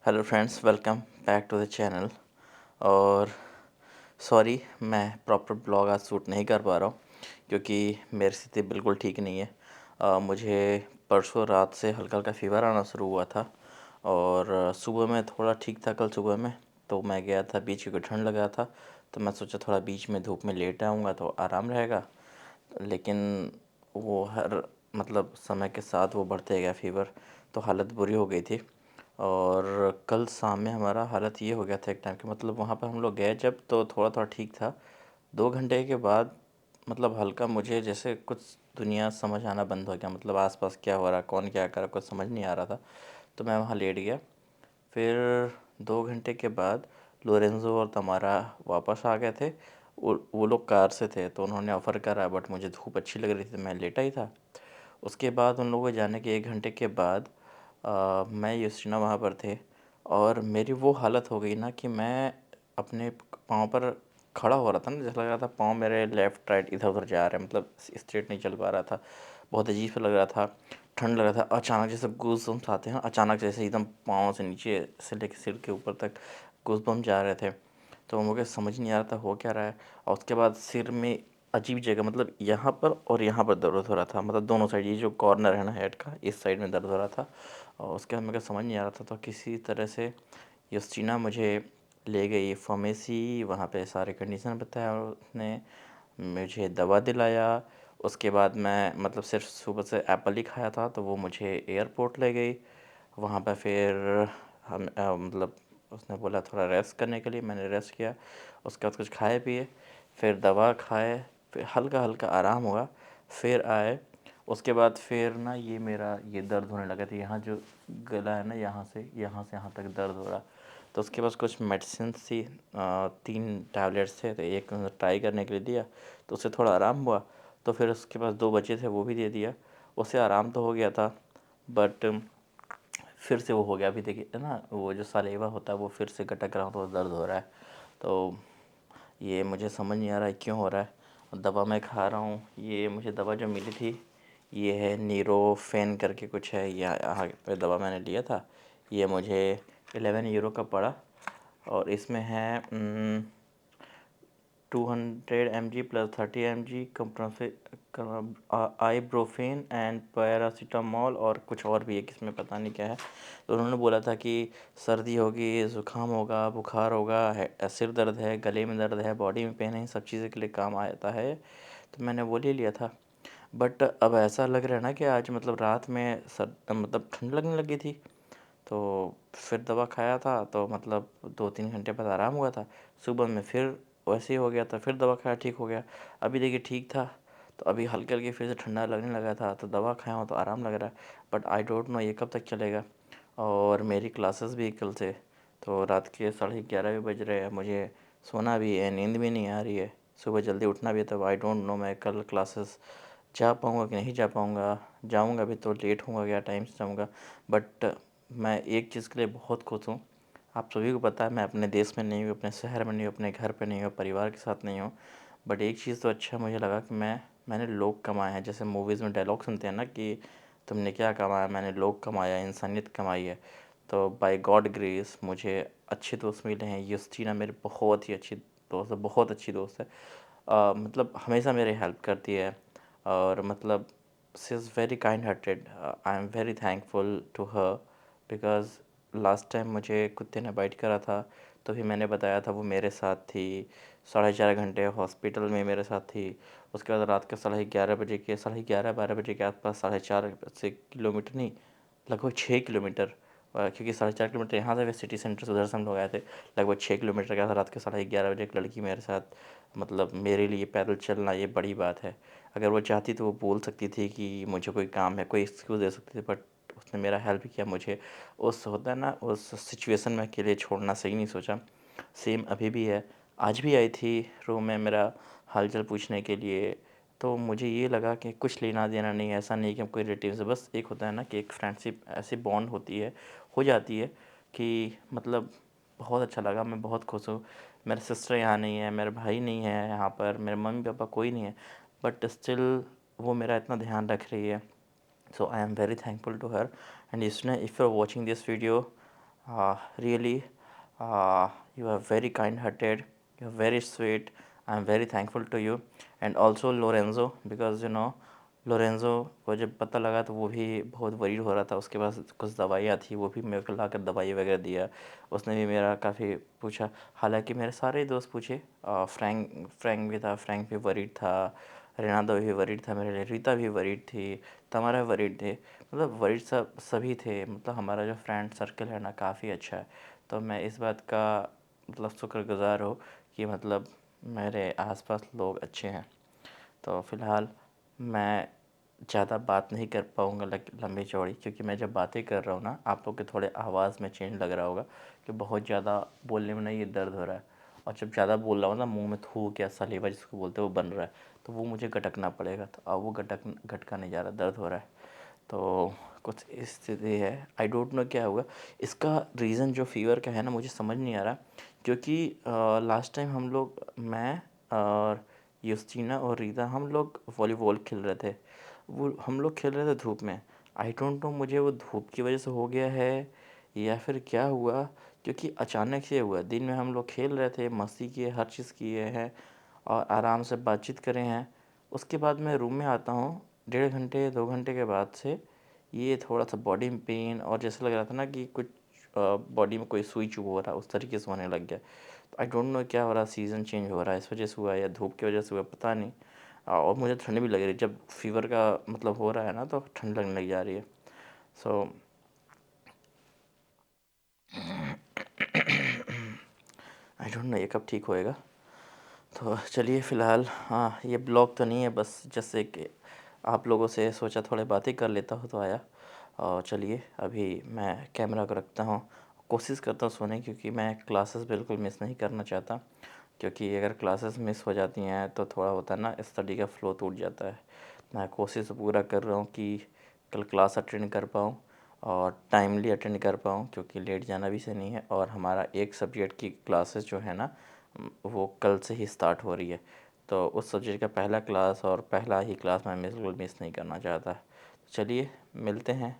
Hello friends, welcome back to the channel. और sorry, मैं proper blog आज shoot नहीं कर पा रहा हूँ क्योंकि मेरी स्थिति बिल्कुल ठीक नहीं है। मुझे परसों रात से हल्का हल्का फीवर आना शुरू हुआ था और सुबह में थोड़ा ठीक था। कल सुबह में तो मैं गया था बीच, क्योंकि ठंड लगा था, तो मैं सोचा थोड़ा बीच में धूप में लेट आऊँगा तो आराम रहेगा। लेकिन वो हर मतलब समय के साथ वो बढ़ते गया फीवर, तो हालत बुरी हो गई थी। और कल शाम में हमारा हालत ये हो गया था एक टाइम के, मतलब वहाँ पर हम लोग गए जब, तो थोड़ा थोड़ा ठीक था। 2 घंटे के बाद मतलब हल्का मुझे जैसे कुछ दुनिया समझ आना बंद हो गया, मतलब आसपास क्या हो रहा, कौन क्या कर रहा, कुछ समझ नहीं आ रहा था। तो मैं वहाँ लेट गया। फिर 2 घंटे के बाद लोरेंजो और तमारा वापस आ गए थे। वो लोग कार से थे, तो उन्होंने ऑफ़र करा, बट मुझे धूप अच्छी लग रही थी तो मैं लेटा ही था। उसके बाद उन लोगों के जाने के 1 घंटे के बाद मैं युस्टीना वहाँ पर थे। और मेरी वो हालत हो गई ना कि मैं अपने पाँव पर खड़ा हो रहा था ना, जैसा लग रहा था पाँव मेरे लेफ़्ट राइट इधर उधर जा रहे हैं, मतलब स्ट्रेट नहीं चल पा रहा था। बहुत अजीब सा लग रहा था, ठंड लग रहा था। अचानक जैसे गूज़बम्प्स आते हैं, अचानक जैसे एकदम पाँव से नीचे से लेकर सिर के ऊपर तक गूज़बम्प्स जा रहे थे। तो मुझे समझ नहीं आ रहा था हो क्या रहा है। और उसके बाद सिर में अजीब जगह, मतलब यहाँ पर और यहाँ पर दर्द हो रहा था, मतलब दोनों साइड, ये जो कॉर्नर है ना हेड का, इस साइड में दर्द हो रहा था। और उसके बाद मुझे समझ नहीं आ रहा था, तो किसी तरह से युस्टीना मुझे ले गई फार्मेसी, वहाँ पे सारे कंडीशन बताया और उसने मुझे दवा दिलाया। उसके बाद मैं मतलब सिर्फ सुबह से एप्पल ही खाया था, तो वो मुझे एयरपोर्ट ले गई। वहाँ पर फिर हम मतलब उसने बोला थोड़ा रेस्ट करने के लिए, मैंने रेस्ट किया। उसके बाद कुछ खाए पिए, फिर दवा खाए, फिर हल्का हल्का आराम हुआ। फिर आए, उसके बाद फिर ना ये मेरा ये दर्द होने लगा था, यहाँ जो गला है ना, यहाँ से यहाँ तक दर्द हो रहा। तो उसके बाद कुछ मेडिसिन थी, 3 टैबलेट्स थे, तो एक ट्राई करने के लिए दिया, तो उससे थोड़ा आराम हुआ। तो फिर उसके पास 2 बचे थे, वो भी दे दिया। उससे आराम तो हो गया था, बट फिर से वो हो गया। अभी देखिए ना, वो जो सालेवा होता है वो फिर से गटक रहा हो तो दर्द हो रहा है। तो ये मुझे समझ नहीं आ रहा है क्यों हो रहा है। और दवा मैं खा रहा हूँ, ये मुझे दवा जो मिली थी ये है नीरोफेन करके कुछ है, यहाँ पे दवा मैंने लिया था। ये मुझे 11 यूरो का पड़ा। और इसमें है 200 mg plus 30 mg ibuprofen and paracetamol, और कुछ और भी है, किसमें पता नहीं क्या है। तो उन्होंने बोला था कि सर्दी होगी, ज़ुकाम होगा, बुखार होगा, सिर दर्द है, गले में दर्द है, बॉडी में पेन है, सब चीज़ों के लिए काम आता है। तो मैंने वो ले लिया था। बट अब ऐसा लग रहा है ना कि आज मतलब रात में सर मतलब ठंड लगने लगी थी। तो फिर दवा खाया था, तो मतलब 2-3 घंटे बाद आराम हुआ था। सुबह में फिर वैसे ही हो गया था, फिर दवा खाया, ठीक हो गया। अभी देखिए ठीक था, तो अभी हल्के हल्के फिर से ठंडा लगने लगा था, तो दवा खाया हूँ तो आराम लग रहा है। बट आई डोंट नो ये कब तक चलेगा। और मेरी क्लासेस भी कल से, तो रात के 11:30 भी बज रहे हैं, मुझे सोना भी है, नींद भी नहीं आ रही है, सुबह जल्दी उठना भी है। तब आई डोंट नो मैं कल क्लासेस जा पाऊँगा कि नहीं जा पाऊँगा। जाऊँगा भी तो लेट होऊंगा, क्या टाइम से जाऊँगा। बट मैं एक चीज़ के लिए बहुत खुश हूँ। आप सभी को पता है मैं अपने देश में नहीं हूँ, अपने शहर में नहीं हूँ, अपने घर पे नहीं हूँ, परिवार के साथ नहीं हूँ। बट एक चीज़ तो अच्छा मुझे लगा कि मैंने लोग कमाए हैं। जैसे मूवीज़ में डायलॉग सुनते हैं ना कि तुमने क्या कमाया, मैंने लोग कमाया, इंसानियत कमाई है। तो बाय गॉड ग्रेस मुझे अच्छे दोस्त मिले हैं। युस्टीना मेरी बहुत ही अच्छी दोस्त है, बहुत अच्छी दोस्त है। मतलब हमेशा मेरी हेल्प करती है। और मतलब she is very kind hearted. I am very thankful to her, because last time मुझे कुत्ते ने बाइट करा था, तो भी मैंने बताया था, वो मेरे साथ थी। 4.5 घंटे हॉस्पिटल में मेरे साथ थी। उसके बाद रात के 11:30 बजे के 11:30-12 बजे के आसपास, 4.5 से किलोमीटर नहीं, लगभग 6 किलोमीटर, क्योंकि 4.5 किलोमीटर यहाँ से सिटी सेंटर से, उधर से हम लोग आए थे। लगभग 6 किलोमीटर का था। रात के 11:30 बजे एक लड़की मेरे साथ, मतलब मेरे लिए पैदल चलना ये बड़ी बात है। अगर वो चाहती तो वो बोल सकती थी कि मुझे कोई काम है, कोई एक्सक्यूज़ दे सकती थी, बट उसने मेरा हेल्प किया। मुझे उस होता है ना, उस सिचुएशन में अकेले छोड़ना सही नहीं सोचा। सेम अभी भी है। आज भी आई थी रूम में मेरा हाल-चाल पूछने के लिए। तो मुझे ये लगा कि कुछ लेना देना नहीं है, ऐसा नहीं कि हम कोई रिलेटिव से, बस एक होता है ना कि एक फ्रेंडशिप ऐसी बॉन्ड होती है, हो जाती है कि मतलब बहुत अच्छा लगा। मैं बहुत खुश हूँ। मेरे सिस्टर यहाँ नहीं है, मेरे भाई नहीं है यहाँ पर, मेरे मम्मी-पापा कोई नहीं है, बट स्टिल वो मेरा इतना ध्यान रख रही है। So I am very thankful to her. And Yusna, if you're watching this video, Really, you are very kind-hearted. You are very sweet. I am very thankful to you, and also Lorenzo, because लोरेंज़ो को जब पता लगा तो वो भी बहुत worried हो रहा था। उसके पास कुछ दवाइयाँ थी, वो भी मेरे को लाकर दवाई वगैरह दिया। उसने भी मेरा काफ़ी पूछा, हालांकि मेरे सारे दोस्त पूछे। फ्रैंक भी था, फ्रैंक भी वरीड था, रेनाल्डो भी वरीड था मेरे लिए, रीता भी वरीड थी, तमारा वरीड थे। मतलब वरीड सब सभी थे। मतलब हमारा जो फ्रेंड सर्कल है ना, काफ़ी अच्छा है। तो मैं इस बात का मतलब शुक्रगुज़ार हूँ कि मतलब मेरे आसपास लोग अच्छे हैं। तो फ़िलहाल मैं ज़्यादा बात नहीं कर पाऊँगा लंबी चौड़ी, क्योंकि मैं जब बातें कर रहा हूँ ना, आप लोग के थोड़े आवाज़ में चेंज लग रहा होगा कि बहुत ज़्यादा बोलने में नहीं, ये दर्द हो रहा है। और जब ज़्यादा बोल रहा हूँ ना, मुंह में थूक या सलीवा जिसको बोलते हैं वो बन रहा है, तो वो मुझे गटकना पड़ेगा। तो अब वो गटका नहीं जा रहा, दर्द हो रहा है। तो कुछ स्थिति है, आई डोंट नो क्या होगा इसका रीज़न। जो फ़ीवर का है ना, मुझे समझ नहीं आ रहा, क्योंकि लास्ट टाइम हम लोग, मैं और युस्टीना और रीता, हम लोग वॉलीबॉल खेल रहे थे। वो हम लोग खेल रहे थे धूप में। आई डोंट नो मुझे वो धूप की वजह से हो गया है या फिर क्या हुआ, क्योंकि अचानक से हुआ। दिन में हम लोग खेल रहे थे, मस्ती किए, हर चीज़ किए हैं और आराम से बातचीत करे हैं। उसके बाद मैं रूम में आता हूँ, 1.5 घंटे 2 घंटे के बाद से ये थोड़ा सा बॉडी में पेन, और जैसे लग रहा था ना कि कुछ बॉडी में कोई सुई चुभ हो रहा, उस तरीके से होने लग गया। तो आई डोंट नो क्या हो रहा, सीज़न चेंज हो रहा है इस वजह से हुआ या धूप की वजह से हुआ, पता नहीं। और मुझे ठंड भी लग रही है। जब फीवर का मतलब हो रहा है ना, तो ठंड लगने लग जा रही है। सो आई डोंट नो ये कब ठीक होएगा। तो चलिए फ़िलहाल, हाँ, ये ब्लॉग तो नहीं है, बस जैसे कि आप लोगों से सोचा थोड़े बातें कर लेता हूँ तो आया। और चलिए अभी मैं कैमरा को रखता हूँ, कोशिश करता हूँ सोने, क्योंकि मैं क्लासेस बिल्कुल मिस नहीं करना चाहता। क्योंकि अगर क्लासेस मिस हो जाती हैं तो थोड़ा होता है ना, स्टडी का फ़्लो टूट जाता है। मैं कोशिश पूरा कर रहा हूँ कि कल क्लास अटेंड कर पाऊँ और टाइमली अटेंड कर पाऊँ, क्योंकि लेट जाना भी सही नहीं है। और हमारा एक सब्जेक्ट की क्लासेस जो है ना, वो कल से ही स्टार्ट हो रही है। तो उस सब्जेक्ट का पहला क्लास और पहला ही क्लास मैं बिल्कुल मिस नहीं करना चाहता। चलिए मिलते हैं।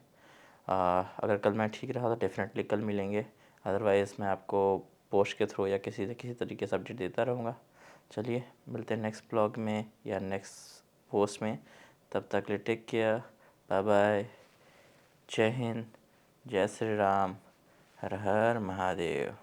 अगर कल मैं ठीक रहा तो डेफ़िनेटली कल मिलेंगे, अदरवाइज़ मैं आपको पोस्ट के थ्रू या किसी न किसी तरीके से अपडेट देता रहूँगा। चलिए मिलते हैं नेक्स्ट ब्लॉग में या नेक्स्ट पोस्ट में। तब तक के लिए टेक केयर, बाय बाय, जय हिंद, जय श्री राम, हर हर महादेव।